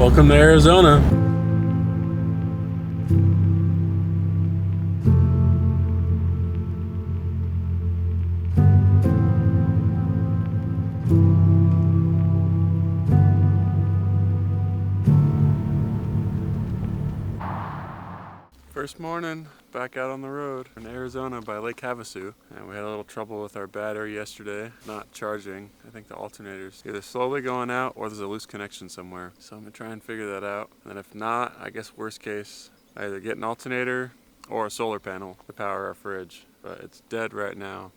Welcome to Arizona. First morning, back out on the road in Arizona by Lake Havasu, and we had a little trouble with our battery yesterday, not charging. I think the alternator's either slowly going out or there's a loose connection somewhere. So I'm gonna try and figure that out. And then if not, I guess worst case, I either get an alternator or a solar panel to power our fridge. But it's dead right now.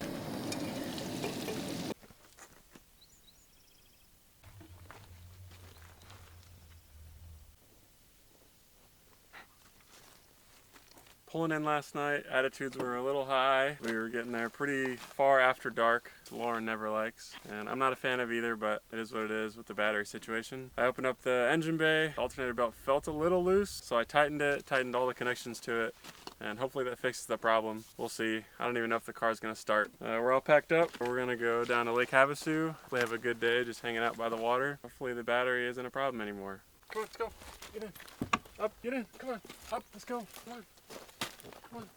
Pulling in last night, attitudes were a little high. We were getting there pretty far after dark, which Lauren never likes. And I'm not a fan of either, but it is what it is with the battery situation. I opened up the engine bay, the alternator belt felt a little loose, so I tightened it, tightened all the connections to it, and hopefully that fixes the problem. We'll see. I don't even know if the car's gonna start. We're all packed up. We're gonna go down to Lake Havasu. Hopefully have a good day just hanging out by the water. Hopefully the battery isn't a problem anymore. Come on, let's go. Get in. Up, get in. Come on. Up, let's go. Come on. Come on.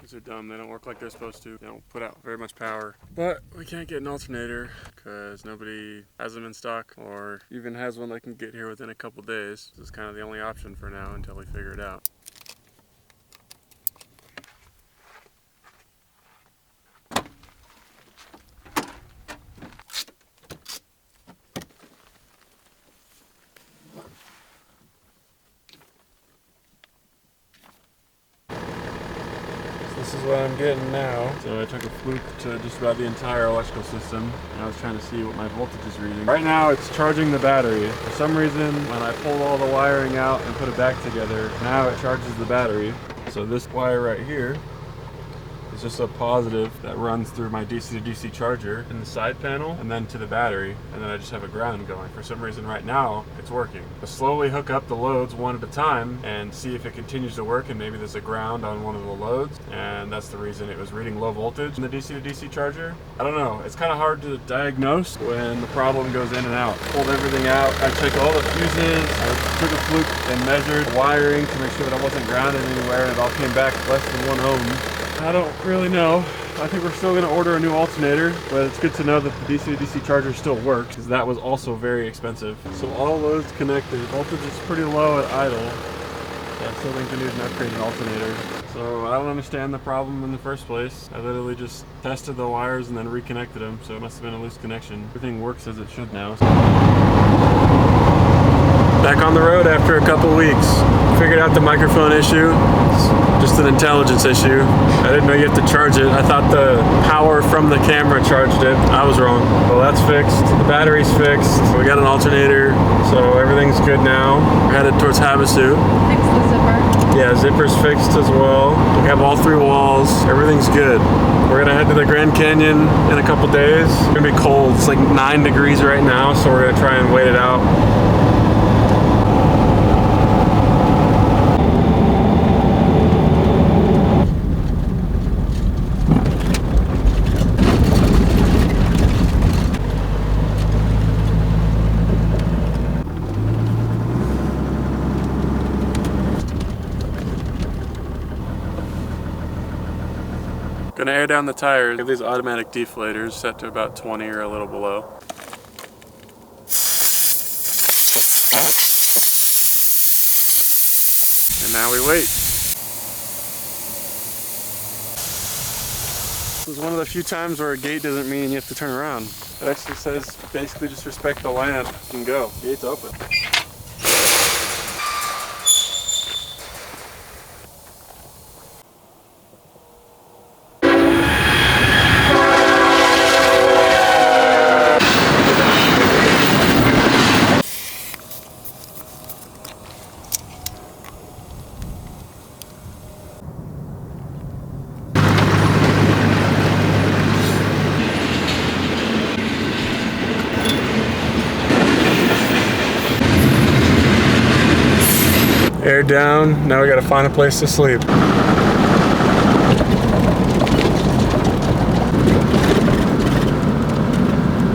These are dumb, they don't work like they're supposed to. They don't put out very much power. But we can't get an alternator because nobody has them in stock or even has one that can get here within a couple days. This is kind of the only option for now until we figure it out. This is what I'm getting now. So I took a fluke to just about the entire electrical system, and I was trying to see what my voltage is reading. Right now it's charging the battery. For some reason, when I pulled all the wiring out and put it back together, now it charges the battery. So this wire right here is just a positive that runs through my DC to DC charger in the side panel and then to the battery, and then I just have a ground going. For some reason right now it's working. I slowly hook up the loads one at a time and see if it continues to work, and maybe there's a ground on one of the loads, and that's the reason it was reading low voltage in the DC to DC charger. I don't know, it's kind of hard to diagnose when the problem goes in and out. Pulled everything out, I checked all the fuses, I took a fluke and measured the wiring to make sure that I wasn't grounded anywhere, and it all came back less than 1 ohm. I don't really know. I think we're still going to order a new alternator, but it's good to know that the DC to DC charger still works, because that was also very expensive. So all loads connected. Voltage is pretty low at idle. So I still think we need an upgraded alternator. So I don't understand the problem in the first place. I literally just tested the wires and then reconnected them, so it must have been a loose connection. Everything works as it should now. Back on the road after a couple weeks. Figured out the microphone issue. It's just an intelligence issue. I didn't know you have to charge it. I thought the power from the camera charged it. I was wrong. Well, that's fixed. The battery's fixed. We got an alternator, so everything's good now. We're headed towards Havasu. Fix the zipper. Yeah, zipper's fixed as well. We have all 3 walls. Everything's good. We're gonna head to the Grand Canyon in a couple days. It's gonna be cold. It's like 9 degrees right now, so we're gonna try and wait it out. Gonna air down the tires. We have these automatic deflators set to about 20 or a little below. And now we wait. This is one of the few times where a gate doesn't mean you have to turn around. It actually says basically just respect the land and go. Gate's open. wired down. Now we gotta find a place to sleep.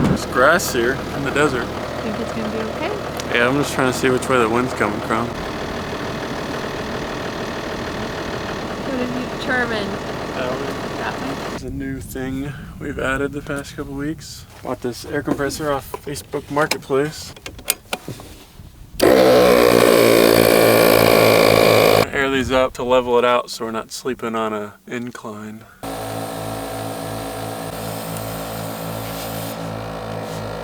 There's grass here in the desert. Think it's gonna be okay? Yeah, I'm just trying to see which way the wind's coming from. What have you determined? That way? It's a new thing we've added the past couple weeks. Bought this air compressor off Facebook Marketplace. Air these up to level it out so we're not sleeping on an incline.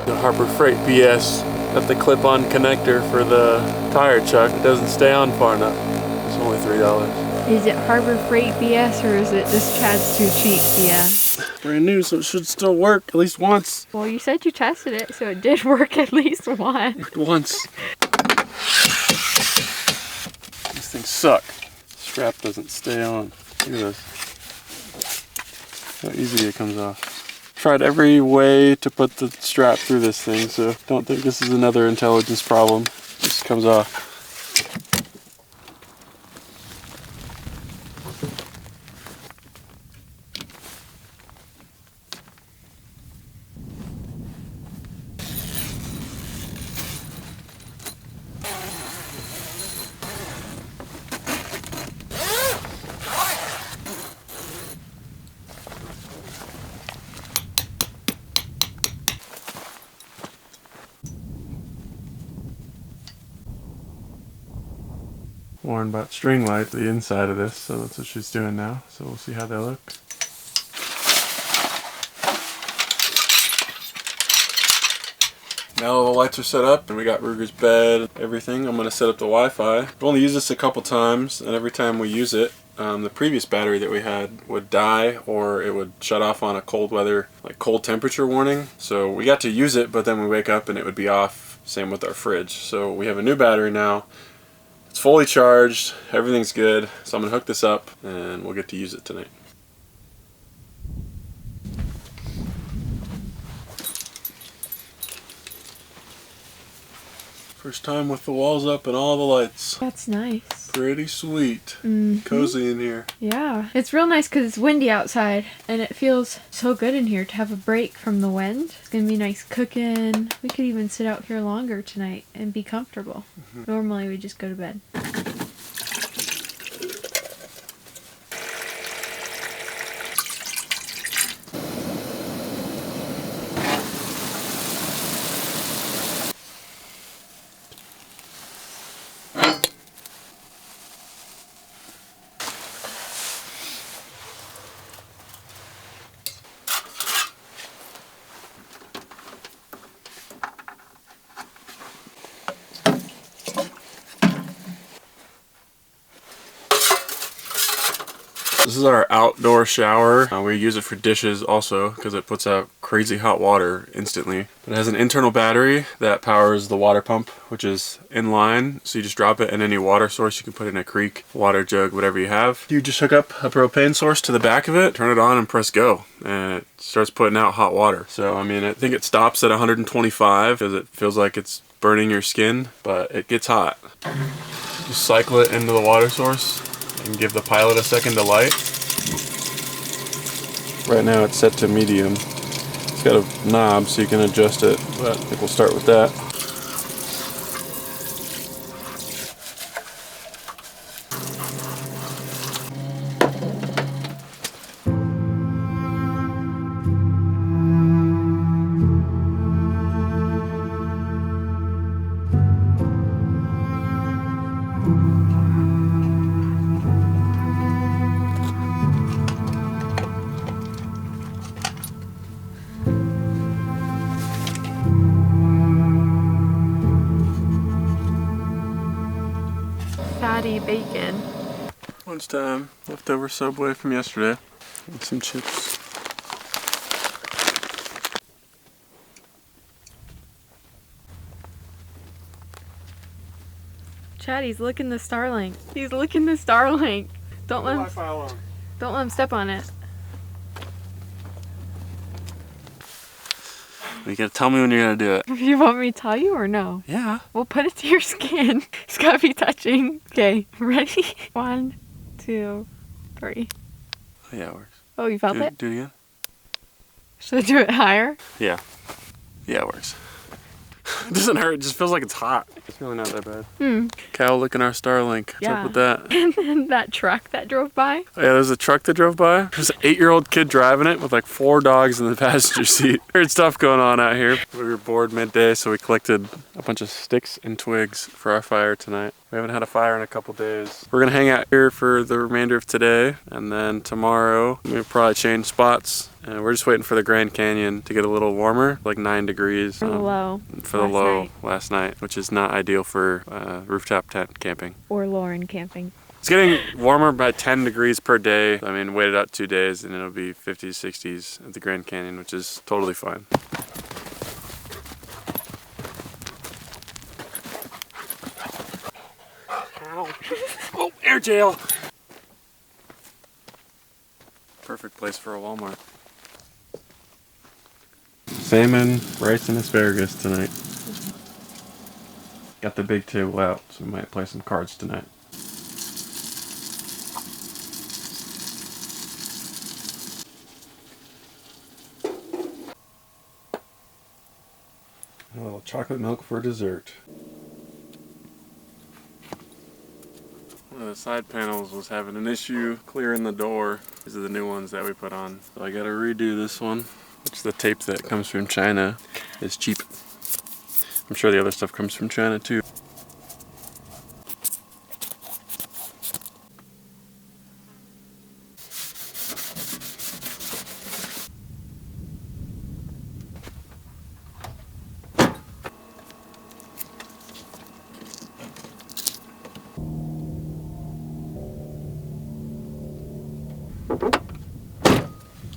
The Harbor Freight BS. That's the clip-on connector for the tire chuck. It doesn't stay on far enough. It's only $3. Is it Harbor Freight BS or is it just Chad's too cheap BS? Brand new, so it should still work at least once. Well, you said you tested it, so it did work at least once. Once. These things suck. Strap doesn't stay on. Look at this. How easy it comes off. Tried every way to put the strap through this thing, so don't think this is another intelligence problem. It just comes off. Warren bought string light, the inside of this, so that's what she's doing now. So we'll see how they look. Now all the lights are set up and we got Ruger's bed, everything. I'm going to set up the Wi-Fi. We've only used this a couple times, and every time we use it, the previous battery that we had would die or it would shut off on a cold weather, like cold temperature warning. So we got to use it, but then we wake up and it would be off. Same with our fridge. So we have a new battery now. It's fully charged, everything's good, so I'm going to hook this up and we'll get to use it tonight. First time with the walls up and all the lights. That's nice. Pretty sweet. Cozy in here. Yeah. It's real nice because it's windy outside and it feels so good in here to have a break from the wind. It's going to be nice cooking. We could even sit out here longer tonight and be comfortable. Normally we just go to bed. This is our outdoor shower. We use it for dishes also because it puts out crazy hot water instantly. But it has an internal battery that powers the water pump, which is in line. So you just drop it in any water source. You can put it in a creek, water jug, whatever you have. You just hook up a propane source to the back of it, turn it on and press go. And it starts putting out hot water. So I mean, I think it stops at 125 because it feels like it's burning your skin, but it gets hot. Just cycle it into the water source and give the pilot a second to light. Right now it's set to medium. It's got a knob so you can adjust it, but I think we'll start with that. Fatty bacon. Lunchtime, leftover Subway from yesterday, and some chips. Chad, he's licking the Starlink. He's licking the Starlink. Don't let him step on it. You gotta tell me when you're gonna do it. You want me to tell you or no? Yeah. We'll put it to your skin. It's gotta be touching. Okay, ready? 1, 2, 3. Oh, yeah, it works. Oh, you felt it? Do it again. Should I do it higher? Yeah. Yeah, it works. It doesn't hurt, it just feels like it's hot. It's really not that bad. Cow licking our Starlink. What's up with that? And then that truck that drove by. Oh, yeah, there's a truck that drove by. There's an 8-year-old kid driving it with like 4 dogs in the passenger seat. Weird stuff going on out here. We were bored midday, so we collected a bunch of sticks and twigs for our fire tonight. We haven't had a fire in a couple days. We're gonna hang out here for the remainder of today, and then tomorrow we'll probably change spots. And we're just waiting for the Grand Canyon to get a little warmer, like 9 degrees. For the low. For the low last night, which is not ideal for rooftop tent camping. Or Lauren camping. It's getting warmer by 10 degrees per day. I mean, wait it out 2 days and it'll be 50s, 60s at the Grand Canyon, which is totally fine. Ow. Oh, air jail! Perfect place for a Walmart. Salmon, rice, and asparagus tonight. Got the big table out, so we might play some cards tonight. A little chocolate milk for dessert. One of the side panels was having an issue clearing the door. These are the new ones that we put on. So I gotta redo this one. Which the tape that comes from China is cheap. I'm sure the other stuff comes from China too.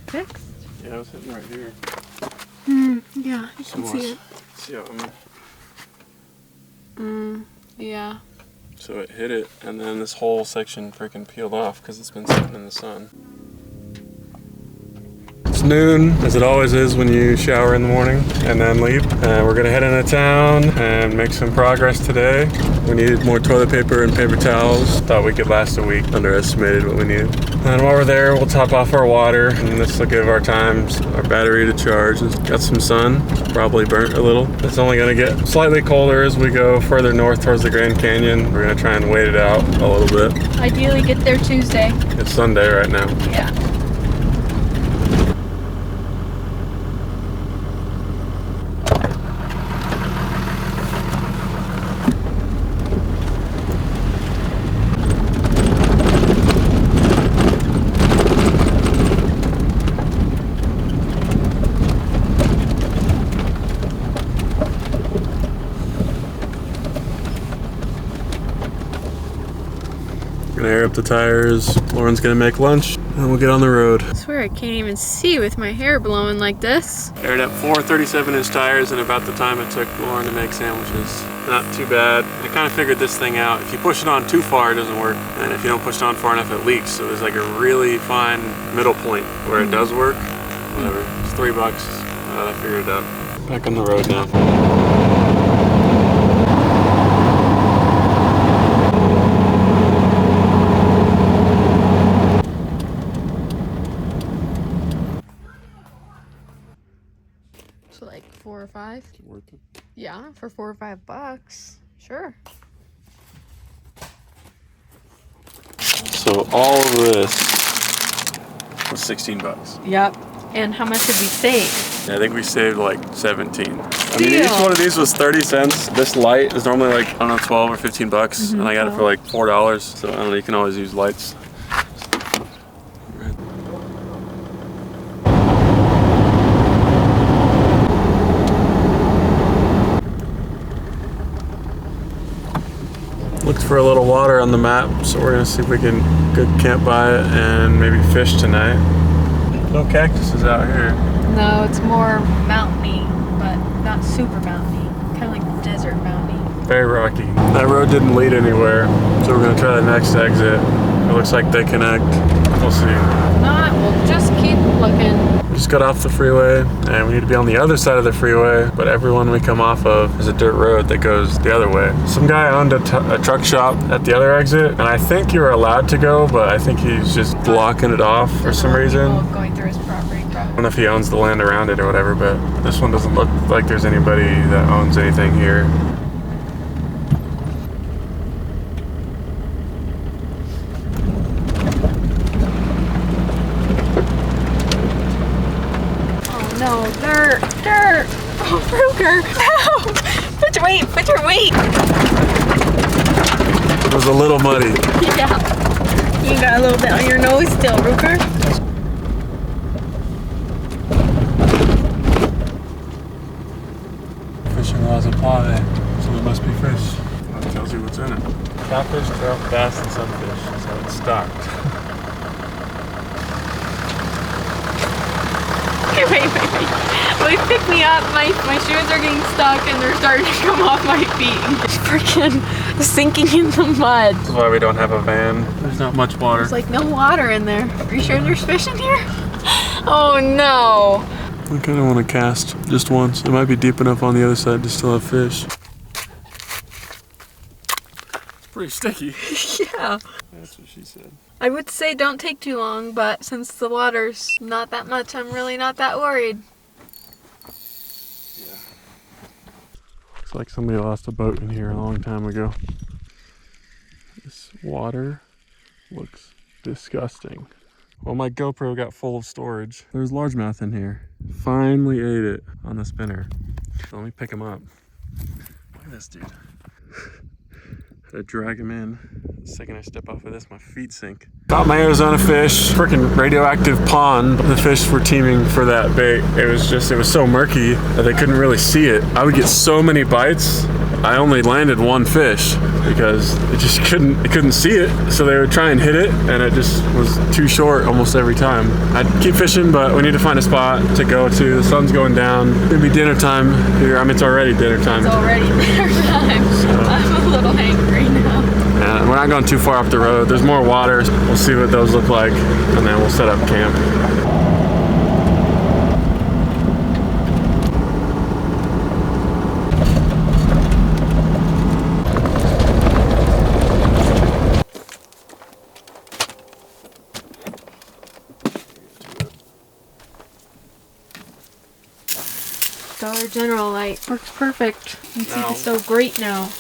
Fixed? Yeah, I was hitting right here. Yeah, you can see it. See how Yeah. So it hit it, and then this whole section freaking peeled off because it's been sitting in the sun. It's noon, as it always is when you shower in the morning and then leave. We're gonna head into town and make some progress today. We needed more toilet paper and paper towels. Thought we could last a week, underestimated what we needed. And while we're there, we'll top off our water, and this will give our battery to charge. It's got some sun, probably burnt a little. It's only gonna get slightly colder as we go further north towards the Grand Canyon. We're gonna try and wait it out a little bit. Ideally get there Tuesday. It's Sunday right now. Yeah. Gonna air up the tires. Lauren's gonna make lunch, and we'll get on the road. I swear I can't even see with my hair blowing like this. Aired up 4 37-inch tires in about the time it took Lauren to make sandwiches. Not too bad. I kind of figured this thing out. If you push it on too far, it doesn't work. And if you don't push it on far enough, it leaks. So there's like a really fine middle point where it does work. Whatever. It's $3. I figured it out. Back on the road now. So like 4 or 5? Is it worth it? Yeah, for $4 or $5. Sure. So all of this was $16. Yep. And how much did we save? Yeah, I think we saved like 17. I mean, each one of these was 30 cents. This light is normally like, I don't know, 12 or 15 bucks. And I got it for like $4. So I don't know, you can always use lights. Looked for a little water on the map, so we're gonna see if we can go camp by it and maybe fish tonight. No cactuses out here. No, it's more mountainy, but not super mountainy. Kind of like desert mountainy. Very rocky. That road didn't lead anywhere, so we're gonna try the next exit. It looks like they connect. We'll see. If not, we'll just keep looking. just got off the freeway and we need to be on the other side of the freeway, but every one we come off of is a dirt road that goes the other way. Some guy owned a truck shop at the other exit, and I think you were allowed to go, but I think he's just blocking it off for some reason. Going through his property. I don't know if he owns the land around it or whatever, but this one doesn't look like there's anybody that owns anything here. No, dirt. Oh, Ruger, no! Put your weight. It was a little muddy. Yeah. You got a little bit on your nose still, Ruger. Fishing laws apply, so there must be fish. That tells you what's in it. Catfish, trout, bass, and sunfish, so it's stocked. Wait. Wait, pick me up. My shoes are getting stuck and they're starting to come off my feet. Freaking sinking in the mud. This is why we don't have a van. There's not much water. There's like no water in there. Are you sure there's fish in here? Oh no. I kind of want to cast just once. It might be deep enough on the other side to still have fish. It's pretty sticky. Yeah. That's what she said. I would say don't take too long, but since the water's not that much, I'm really not that worried. Yeah. Looks like somebody lost a boat in here a long time ago. This water looks disgusting. Well, my GoPro got full of storage. There's largemouth in here. Finally ate it on the spinner. Let me pick him up. Look at this dude. Had to drag him in. The second I step off of this, my feet sink. Caught my Arizona fish, freaking radioactive pond. The fish were teeming for that bait. It was so murky that they couldn't really see it. I would get so many bites. I only landed one fish because it couldn't see it. So they would try and hit it and it just was too short almost every time. I'd keep fishing, but we need to find a spot to go to. The sun's going down. It's gonna be dinner time here. I mean, it's already dinner time. It's already dinner time. So. I'm a little hangry now. Yeah, we're not going too far up the road. There's more water. We'll see what those look like and then we'll set up camp. Dollar General light works perfect. You can see the so great now.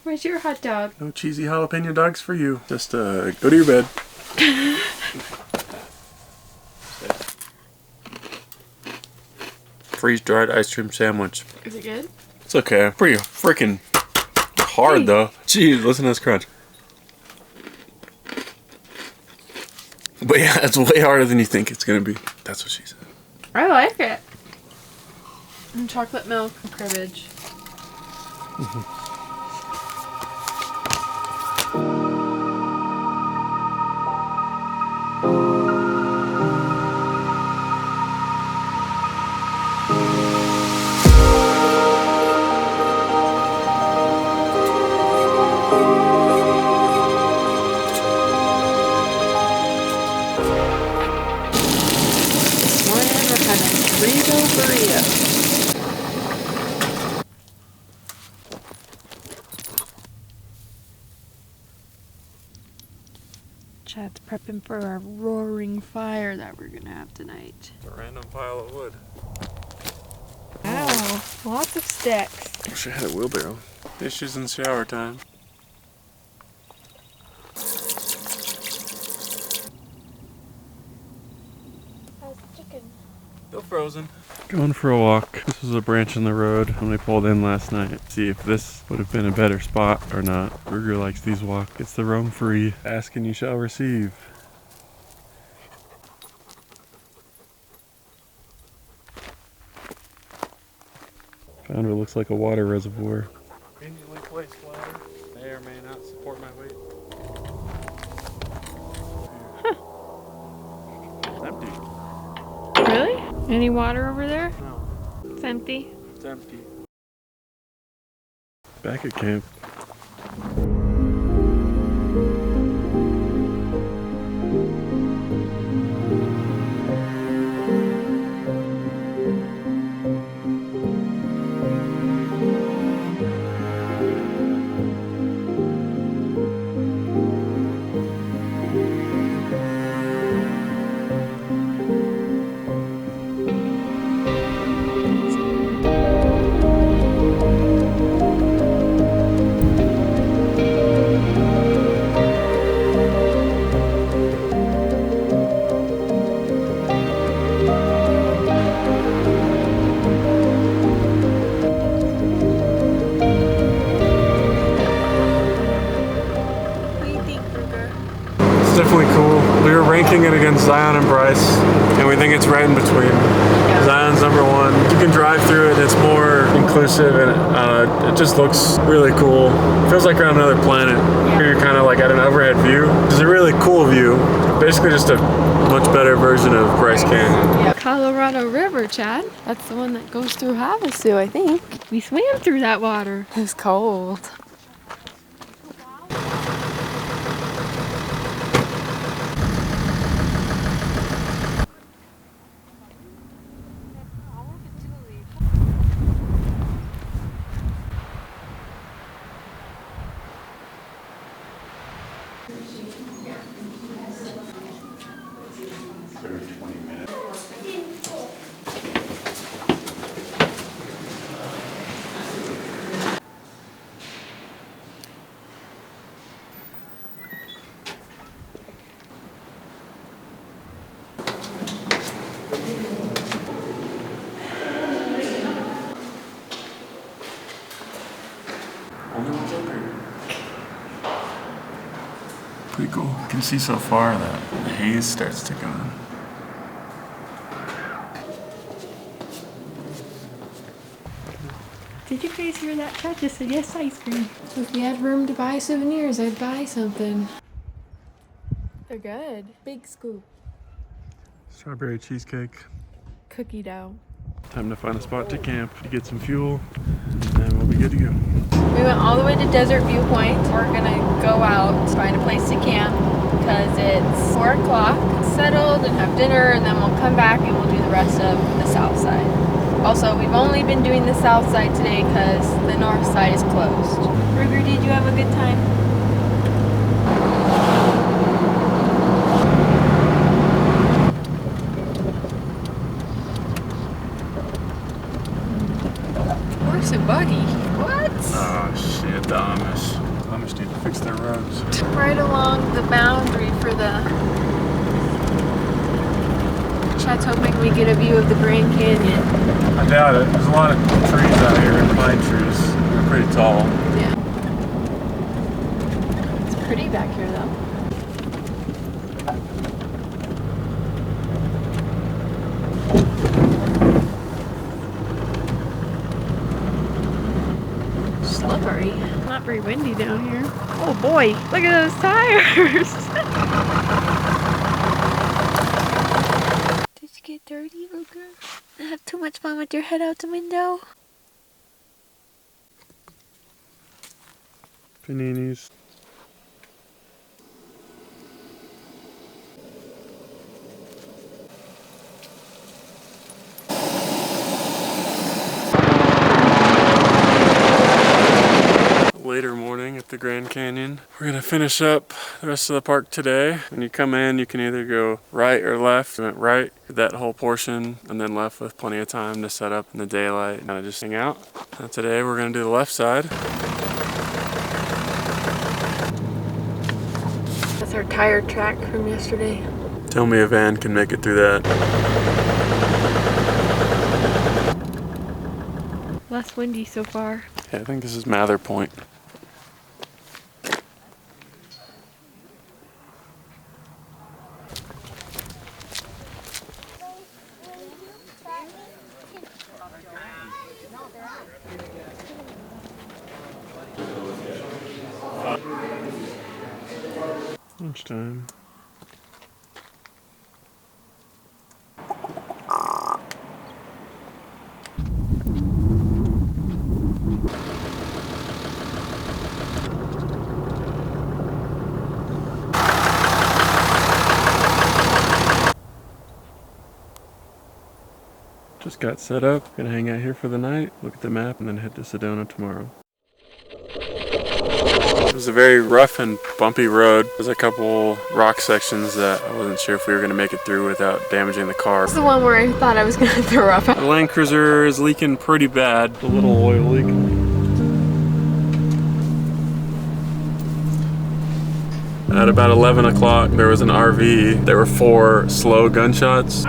Where's your hot dog? No cheesy jalapeno dogs for you. Just go to your bed. Freeze-dried ice cream sandwich. Is it good? It's okay. Pretty freaking hard though. Jeez, listen to this crunch. But yeah, it's way harder than you think it's gonna be. That's what she said. I like it. And chocolate milk and cribbage. Chad's prepping for our roaring fire that we're gonna have tonight. It's a random pile of wood. Wow, lots of sticks. Wish I had a wheelbarrow. Dishes and shower time. How's the chicken? Still frozen. Going for a walk. This was a branch in the road when we pulled in last night. See if this would have been a better spot or not. Ruger likes these walks. It's the roam free. Ask and you shall receive. Found what looks like a water reservoir. Conveniently placed ladder. May or may not support my weight. It's empty. Really? Any water over there? No. It's empty. It's empty. Back at camp. definitely cool. We were ranking it against Zion and Bryce, and we think it's right in between. Zion's number one. You can drive through it, it's more inclusive, and it just looks really cool. It feels like you're on another planet. You're kind of like at an overhead view. It's a really cool view. Basically just a much better version of Bryce Canyon. Colorado River, Chad. That's the one that goes through Havasu, I think. We swam through that water. It was cold. Pretty cool. You can see so far that the haze starts to come on. Did you guys hear that? Chad just said yes, ice cream. If we had room to buy souvenirs, I'd buy something. They're good. Big scoop. Strawberry cheesecake. Cookie dough. Time to find a spot to camp, to get some fuel, and then we'll be good to go. We went all the way to Desert Viewpoint. We're gonna go out, find a place to camp, because it's 4 o'clock, settled and have dinner, and then we'll come back and we'll do the rest of the south side. Also, we've only been doing the south side today because the north side is closed. Ruger, did you have a good time? Where's the buggy? What? Oh shit, the Amish. The Amish need to fix their roads. Right along the boundary for the... Chad's hoping we get a view of the Grand Canyon. I doubt it. There's a lot of trees out here, and pine trees. They're pretty tall. Yeah. It's pretty back here though. Slippery. Not very windy down here. Oh boy, look at those tires. Did you get dirty, Ruger? Have too much fun with your head out the window? Paninis. Later morning at the Grand Canyon. We're gonna finish up the rest of the park today. When you come in, you can either go right or left. We went right that whole portion and then left with plenty of time to set up in the daylight and just hang out. Now today we're gonna do the left side. That's our tire track from yesterday. Tell me a van can make it through that. Less windy so far. Yeah, I think this is Mather Point. Lunchtime. Just got set up, gonna hang out here for the night, look at the map, and then head to Sedona tomorrow. It was a very rough and bumpy road. There's a couple rock sections that I wasn't sure if we were gonna make it through without damaging the car. This is the one where I thought I was gonna throw up. The Land Cruiser is leaking pretty bad. A little oil leak. At about 11 o'clock, there was an RV. There were 4 slow gunshots.